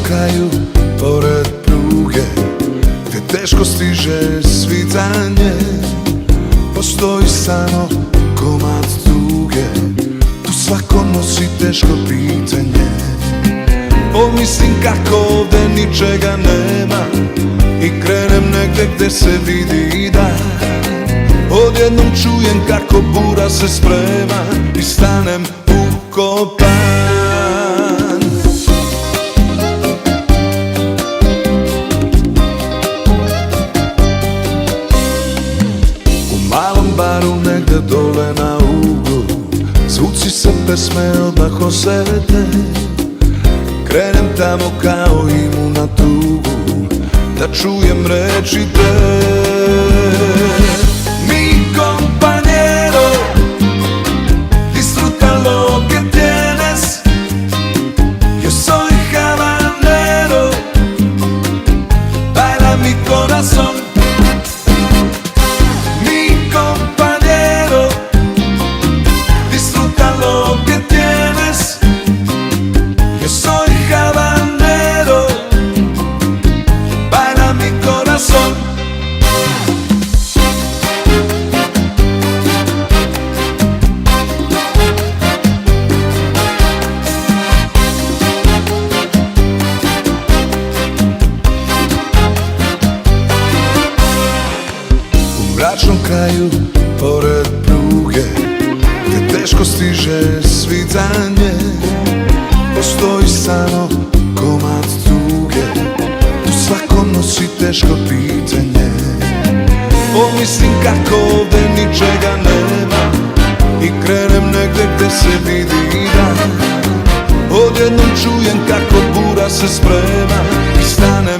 kraju, pored pruge, gde teško stiže svitanje, postoji samo komad tuge. Tu svako nosi teško pitanje. Pomislim kako ovde ničega nema i krenem negde gde se vidi dan. Odjednom čujem kako bura se sprema i stanem ukopan. U malom baru negde dole na uglu, zvuci se pesme odmah osete. Krenem tamo kao imu na tugu, da čujem reči te. Mi compañero, disfruta lo que tienes. Yo soy habanero, baila mi corazón. Mi compañero, disfruta lo que tienes. Yo soy habanero, baila mi corazón. U mračnom kraju, pored pruge, gde teško stiže svitanje, postoji samo komad tuge. Tu svako nosi teško pitanje. Pomislim kako ovde ničega nema i krenem negde gde se vidi dan. Odjednom čujem kako bura se sprema i stane